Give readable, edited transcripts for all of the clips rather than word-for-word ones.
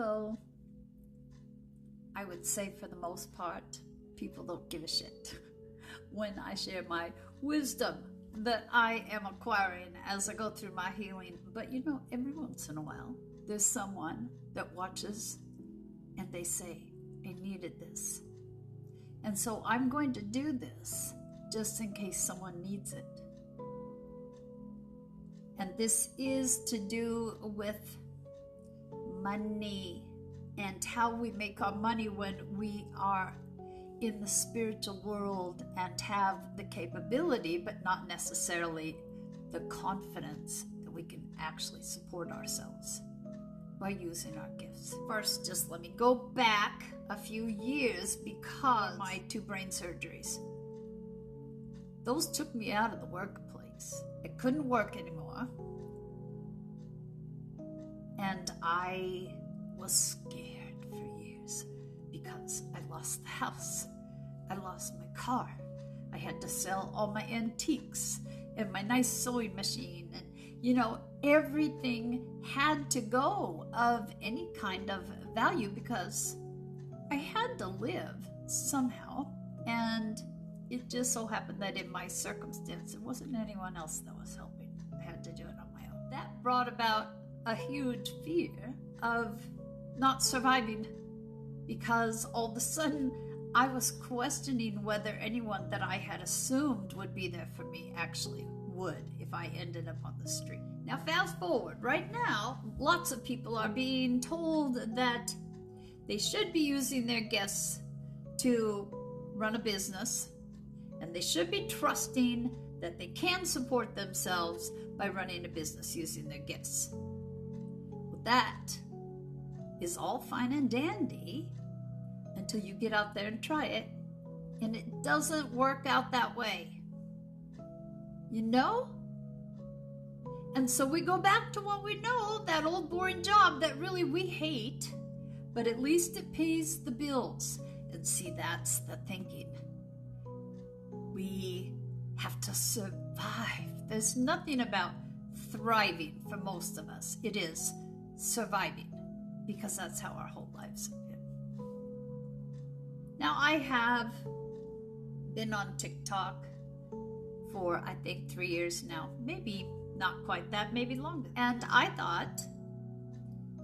Hello. I would say for the most part, people don't give a shit when I share my wisdom that I am acquiring as I go through my healing. But you know, every once in a while, there's someone that watches and they say, I needed this. And so I'm going to do this just in case someone needs it. And this is to do with money and how we make our money when we are in the spiritual world and have the capability, but not necessarily the confidence that we can actually support ourselves by using our gifts. First, just let me go back a few years because my 2 brain surgeries. Those took me out of the workplace. I couldn't work anymore. And I was scared for years because I lost the house. I lost my car. I had to sell all my antiques and my nice sewing machine. And, you know, everything had to go of any kind of value because I had to live somehow. And it just so happened that in my circumstance, it wasn't anyone else that was helping. I had to do it on my own. That brought about a huge fear of not surviving because all of a sudden I was questioning whether anyone that I had assumed would be there for me actually would if I ended up on the street. Now fast forward, right now, lots of people are being told that they should be using their gifts to run a business and they should be trusting that they can support themselves by running a business using their gifts. Well, that is all fine and dandy until you get out there and try it, and it doesn't work out that way. You know? And so we go back to what we know, that old boring job that really we hate, but at least it pays the bills. And see, that's the thinking. We have to survive. There's nothing about thriving for most of us. It is surviving, because that's how our whole lives have been. Now, I have been on TikTok for, I think, 3 years now. Maybe not quite that, maybe longer. And I thought,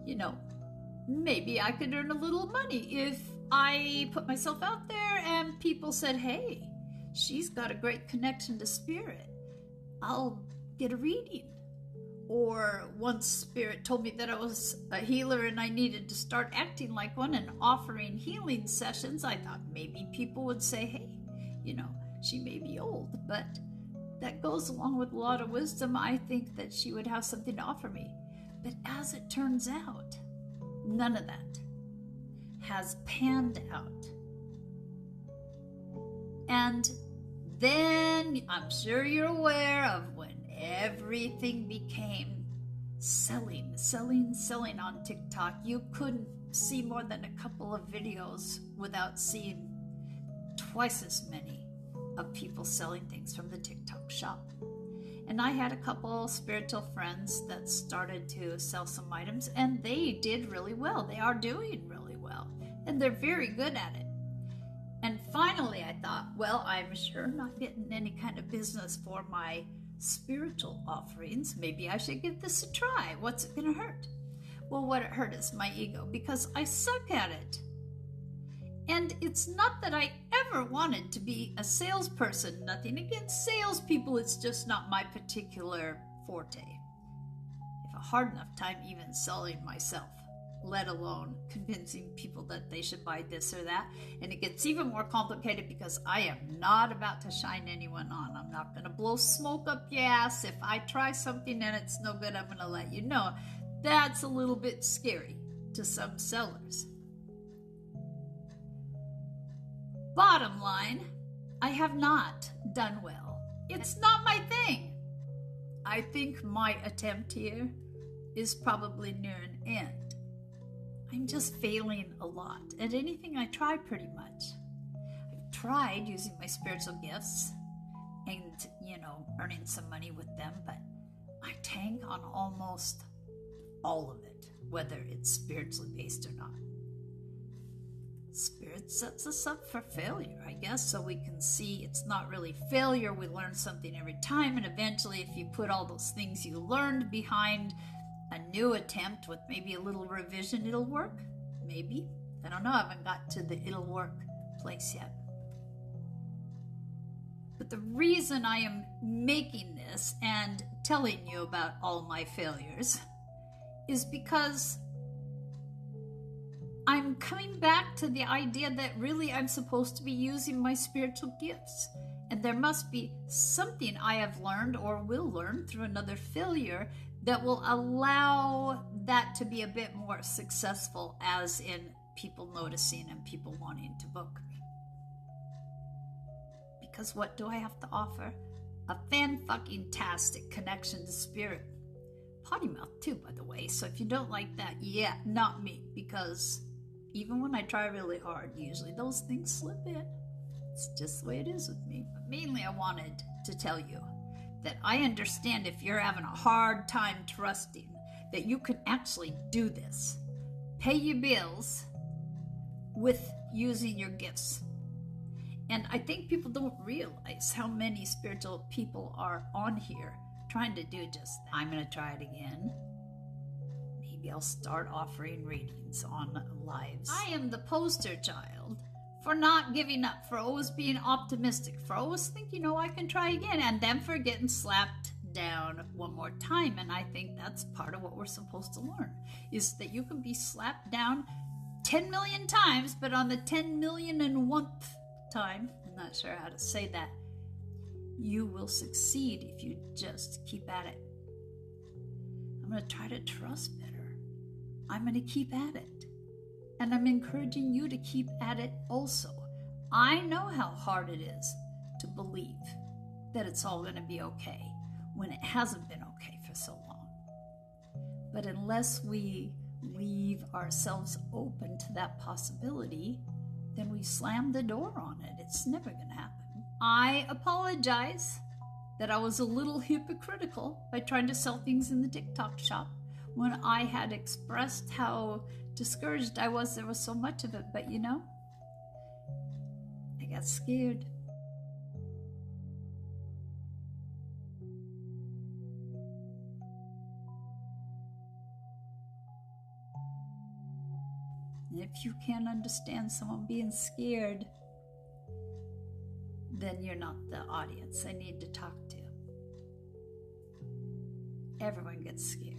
you know, maybe I could earn a little money if I put myself out there and people said, hey, she's got a great connection to spirit. I'll get a reading. Or once spirit told me that I was a healer and I needed to start acting like one and offering healing sessions. I thought maybe people would say, hey, you know, she may be old, but that goes along with a lot of wisdom. I think that she would have something to offer me. But as it turns out, none of that has panned out. And then I'm sure you're aware of when everything became selling on TikTok. You couldn't see more than a couple of videos without seeing twice as many of people selling things from the TikTok shop. And I had a couple spiritual friends that started to sell some items, and they did really well. They are doing really well, and they're very good at it. And finally I thought, well, I'm sure not getting any kind of business for my spiritual offerings. Maybe I should give this a try. What's it gonna hurt? Well, what it hurt is my ego, because I suck at it. And it's not that I ever wanted to be a salesperson. Nothing against salespeople. It's just not my particular forte. I have a hard enough time even selling myself, let alone convincing people that they should buy this or that. And it gets even more complicated because I am not about to shine anyone on. I'm not going to blow smoke up your ass. If I try something and it's no good, I'm going to let you know. That's a little bit scary to some sellers. Bottom line, I have not done well. It's not my thing. I think my attempt here is probably near an end. I'm just failing a lot at anything I try, pretty much. I've tried using my spiritual gifts and, you know, earning some money with them, but I tank on almost all of it. whether it's spiritually based or not. Spirit sets us up for failure, I guess, so we can see it's not really failure. We learn something every time, and eventually if you put all those things you learned behind a new attempt with maybe a little revision, it'll work. Maybe. I don't know. I haven't got to the it'll work place yet. But the reason I am making this and telling you about all my failures is because I'm coming back to the idea that really I'm supposed to be using my spiritual gifts. And there must be something I have learned or will learn through another failure that will allow that to be a bit more successful, as in people noticing and people wanting to book me. Because what do I have to offer? A fan-fucking-tastic connection to spirit. Potty mouth too, by the way. So if you don't like that, yeah, not me. Because even when I try really hard, usually those things slip in. It's just the way it is with me. But mainly I wanted to tell you that I understand if you're having a hard time trusting that you can actually do this. Pay your bills with using your gifts. And I think people don't realize how many spiritual people are on here trying to do just that. I'm going to try it again. Maybe I'll start offering readings on lives. I am the poster child for not giving up, for always being optimistic, for always thinking, I can try again, and then for getting slapped down one more time. And I think that's part of what we're supposed to learn, is that you can be slapped down 10 million times, but on the 10 million and 1th time, I'm not sure how to say that, you will succeed if you just keep at it. I'm going to try to trust better. I'm going to keep at it. And I'm encouraging you to keep at it also. I know how hard it is to believe that it's all going to be okay when it hasn't been okay for so long. But unless we leave ourselves open to that possibility, then we slam the door on it. It's never going to happen. I apologize that I was a little hypocritical by trying to sell things in the TikTok shop when I had expressed how discouraged I was. There was so much of it, but I got scared. And if you can't understand someone being scared, then you're not the audience I need to talk to. Everyone gets scared.